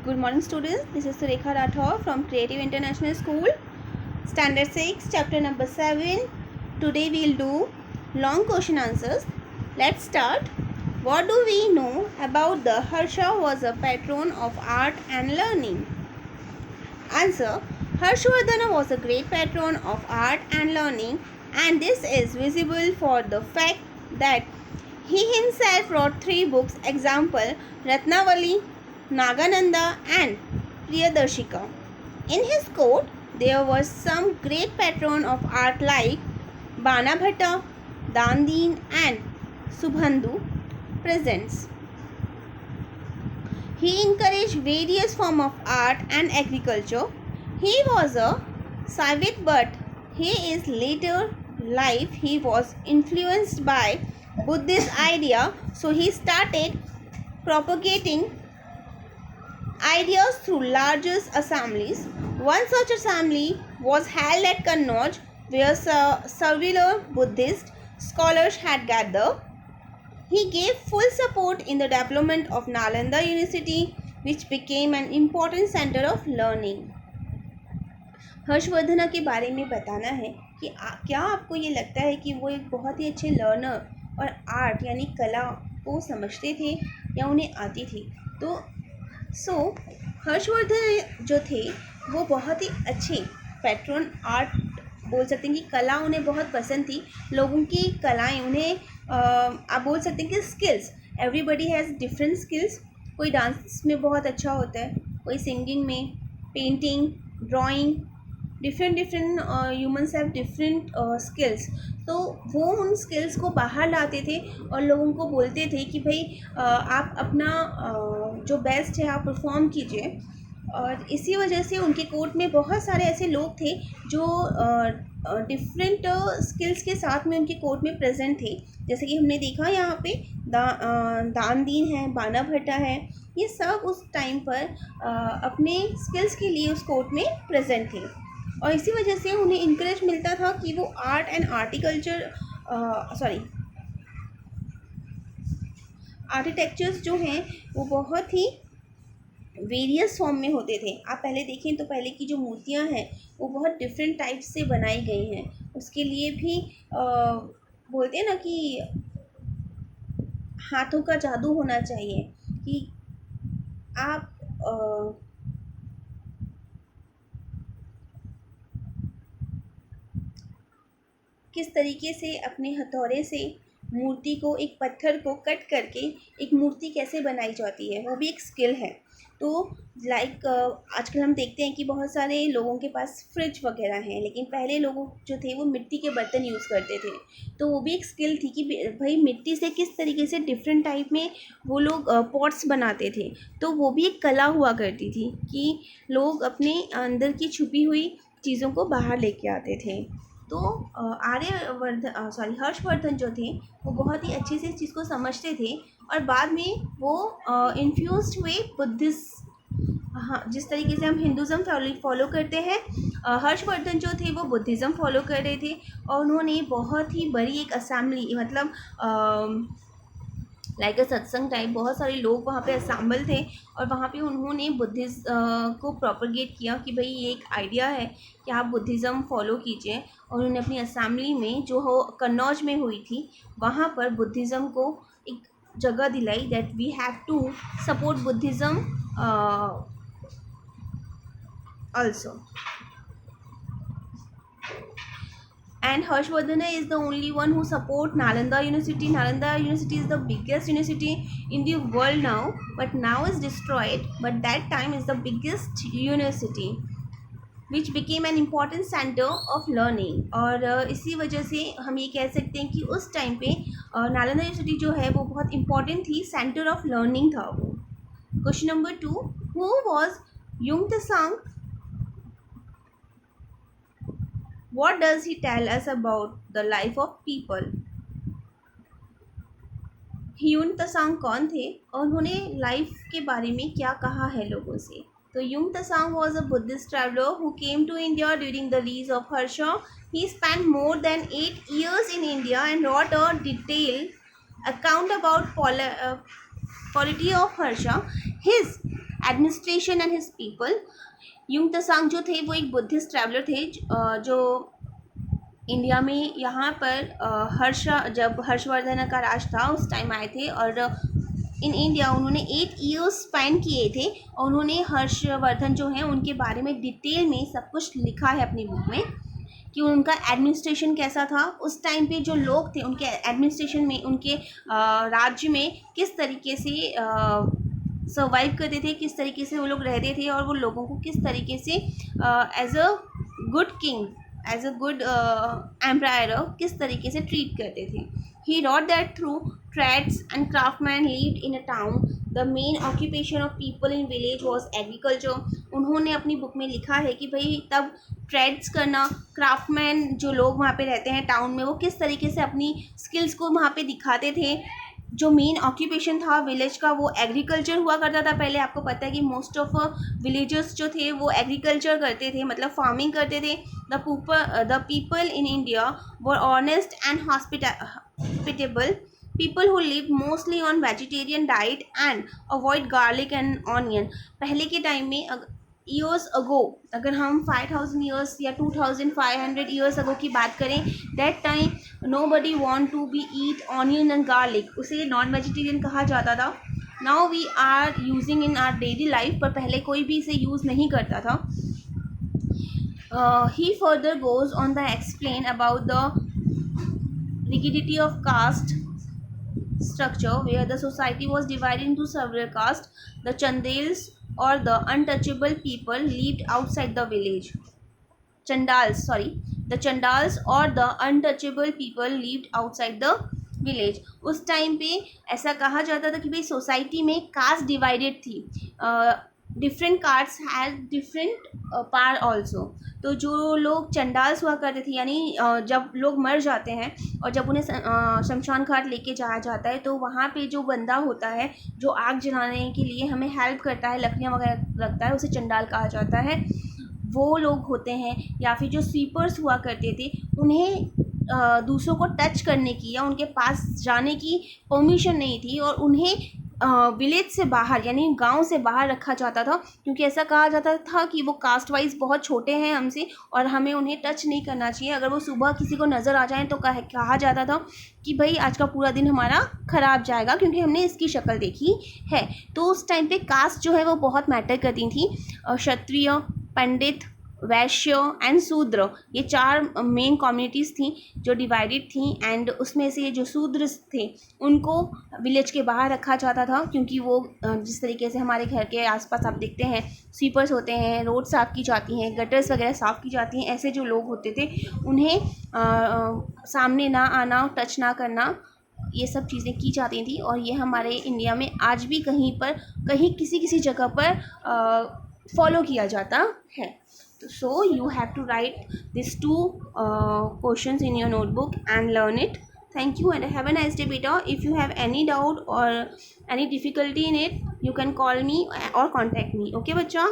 Good morning students, this is Surekha Rathore from Creative International School, Standard 6, chapter number 7. Today we will do long question answers. Let's start. What do we know about the Harsha was a patron of art and learning? Answer. Harshvardhana was a great patron of art and learning, and this is visible for the fact that he himself wrote 3 books, example Ratnavali, Nagananda and Priyadarshika. In his court, there was some great patron of art like Banabhatta, Dandin and Subhandhu presents. He encouraged various forms of art and agriculture. He was a Saivik, but his later life he was influenced by Buddhist idea, so he started propagating ideas through larger assemblies. One such assembly was held at Kannauj, where several Buddhist scholars had gathered. He gave full support in the development of Nalanda University, which became an important center of learning. Harshvardhan के बारे में बताना है कि क्या आपको ये लगता है कि वो एक बहुत ही अच्छे लर्नर और आर्ट यानी कला को समझते थे या उन्हें आती थी? तो हर्षवर्धन जो थे वो बहुत ही अच्छे पैट्रन आर्ट बोल सकते हैं कि कला उन्हें बहुत पसंद थी. लोगों की कलाएं उन्हें आप बोल सकते हैं कि skills, everybody has different skills. कोई डांस में बहुत अच्छा होता है, कोई सिंगिंग में, painting, drawing, different humans have different skills. तो वो उन स्किल्स को बाहर लाते थे और लोगों को बोलते थे कि भाई आप अपना जो बेस्ट है आप परफॉर्म कीजिए. और इसी वजह से उनके कोर्ट में बहुत सारे ऐसे लोग थे जो डिफरेंट स्किल्स के साथ में उनके कोर्ट में प्रेजेंट थे. जैसे कि हमने देखा यहाँ पे दानदीन है, बानाभट्टा है, ये सब उस टाइम पर अपने स्किल्स के लिए उस कोर्ट में प्रेजेंट थे. और इसी वजह से उन्हें इंकरेज मिलता था कि वो आर्ट एंड आर्किटेक्चर्स जो हैं वो बहुत ही वेरियस फॉर्म में होते थे. आप पहले देखें तो पहले की जो मूर्तियां हैं वो बहुत डिफरेंट टाइप से बनाई गई हैं. उसके लिए भी बोलते हैं ना कि हाथों का जादू होना चाहिए कि आप किस तरीके से अपने हथौड़े से मूर्ति को, एक पत्थर को कट करके एक मूर्ति कैसे बनाई जाती है, वो भी एक स्किल है. तो आजकल हम देखते हैं कि बहुत सारे लोगों के पास फ्रिज वगैरह हैं, लेकिन पहले लोग जो थे वो मिट्टी के बर्तन यूज़ करते थे. तो वो भी एक स्किल थी कि भाई मिट्टी से किस तरीके से डिफरेंट टाइप में वो लोग पॉट्स बनाते थे. तो वो भी एक कला हुआ करती थी कि लोग अपने अंदर की छुपी हुई चीज़ों को बाहर लेके आते थे. तो हर्षवर्धन जो थे वो बहुत ही अच्छे से इस चीज़ को समझते थे और बाद में वो इन्फ्लुएंस्ड हुए बुद्धिस्ट. हाँ, जिस तरीके से हम हिंदुज़म फॉलो करते हैं, हर्षवर्धन जो थे वो बुद्धिज़्म फॉलो कर रहे थे. और उन्होंने बहुत ही बड़ी एक असेंबली, मतलब लाइक सत्संग टाइप, बहुत सारे लोग वहाँ पे असेंबल थे और वहाँ पे उन्होंने बुद्धिज़्म को प्रोपगेट किया कि भाई ये एक आइडिया है कि आप बुद्धिज़्म फॉलो कीजिए. और उन्होंने अपनी असेंबली में जो हो कन्नौज में हुई थी वहाँ पर बुद्धिज़्म को एक जगह दिलाई that we have to support Buddhism also. And Harshvardhana is the only one who support Nalanda University. Nalanda University is the biggest university in the world now, but now is destroyed. But that time is the biggest university, which became an important center of learning. और इसी वजह से हम ये कह सकते हैं कि उस टाइम पे नालंदा यूनिवर्सिटी जो है वो बहुत इम्पोर्टेंट थी, सेंटर ऑफ लर्निंग था वो. Question number 2, who was Yuan Tsang? What does he tell us about the life of people? Hiuen Tsang कौन थे और उन्होंने लाइफ के बारे में क्या कहा है लोगों से? तो Hyun तसांग was a Buddhist traveler who came to India during the release of Harsha. He spent more than 8 years in India and wrote a detailed account about quality of Harsha. His administration and his people. Hiuen Tsang जो थे वो एक Buddhist traveller थे जो India में यहाँ पर जब हर्षवर्धन का राज था उस टाइम आए थे, और इन इंडिया उन्होंने 8 ईयर्स स्पेंड किए थे, और उन्होंने हर्षवर्धन जो हैं उनके बारे में डिटेल में सब कुछ लिखा है अपनी बुक में कि उनका एडमिनिस्ट्रेशन कैसा था, उस टाइम पे जो लोग थे उनके एडमिनिस्ट्रेशन में, उनके राज्य में किस तरीके से सर्वाइव करते थे, किस तरीके से वो लोग रहते थे, और वो लोगों को किस तरीके से as a good king, as a good empire किस तरीके से ट्रीट करते थे। He wrote that through trades and craftsman lived in a town, the main occupation of people in village was agriculture. उन्होंने अपनी बुक में लिखा है कि भाई तब ट्रेड्स करना, क्राफ्टमैन जो लोग वहाँ पे रहते हैं टाउन में, वो किस तरीके से अपनी स्किल्स को वहाँ पे दिखाते थे। जो मेन ऑक्यूपेशन था विलेज का वो एग्रीकल्चर हुआ करता था पहले। आपको पता है कि मोस्ट ऑफ विलेजर्स जो थे वो एग्रीकल्चर करते थे, मतलब फार्मिंग करते थे। The people in India were honest and hospitable people who live mostly on vegetarian diet and avoid garlic and onion. पहले के टाइम में ईयर्स अगो, अगर हम 5000 ईयर्स या 2500 ईयर्स अगो की बात करें, that time nobody want to be eat onion and garlic, उसे नॉन वेजिटेरियन कहा जाता था। Now we are using in our daily life, पर पहले कोई भी इसे यूज़ नहीं करता था। He further goes on the explain about the rigidity of caste structure where the society was divided into several castes. The Chandals or the untouchable people lived outside the village. Chandals, sorry. The Chandals or the untouchable people lived outside the village. उस time पे ऐसा कहा जाता था कि भाई society में caste divided थी, डिफरेंट कास्ट हैज डिफरेंट पार ऑल्सो। तो जो लोग चंडाल्स हुआ करते थे, यानी जब लोग मर जाते हैं और जब उन्हें शमशान घाट लेके जाया जाता है, तो वहाँ पे जो बंदा होता है जो आग जलाने के लिए हमें हेल्प करता है, लकड़ियाँ वगैरह रखता है, उसे चंडाल कहा जाता है। वो लोग होते हैं। या फिर जो स्वीपर्स हुआ करते थे, उन्हें दूसरों को टच करने की या उनके पास जाने की परमिशन नहीं थी, और उन्हें विलेज से बाहर यानी गांव से बाहर रखा जाता था, क्योंकि ऐसा कहा जाता था कि वो कास्ट वाइज बहुत छोटे हैं हमसे और हमें उन्हें टच नहीं करना चाहिए। अगर वो सुबह किसी को नज़र आ जाए तो कहा जाता था कि भाई आज का पूरा दिन हमारा ख़राब जाएगा क्योंकि हमने इसकी शक्ल देखी है। तो उस टाइम पे कास्ट जो है वो बहुत मैटर करती थी। क्षत्रिय, पंडित, वैश्य एंड शूद्र, ये 4 मेन कम्युनिटीज़ थी जो डिवाइडेड थी। एंड उसमें से जो शूद्र थे उनको विलेज के बाहर रखा जाता था, क्योंकि वो जिस तरीके से हमारे घर के आसपास आप देखते हैं स्वीपर्स होते हैं, रोड साफ़ की जाती हैं, गटर्स वगैरह साफ़ की जाती हैं, ऐसे जो लोग होते थे उन्हें सामने ना आना, टच ना करना, ये सब चीज़ें की जाती थी। और ये हमारे इंडिया में आज भी कहीं किसी जगह पर फॉलो किया जाता है। So you have to write these 2 questions in your notebook and learn it. Thank you and have a nice day, beta. If you have any doubt or any difficulty in it, you can call me or contact me. Okay, बच्चा?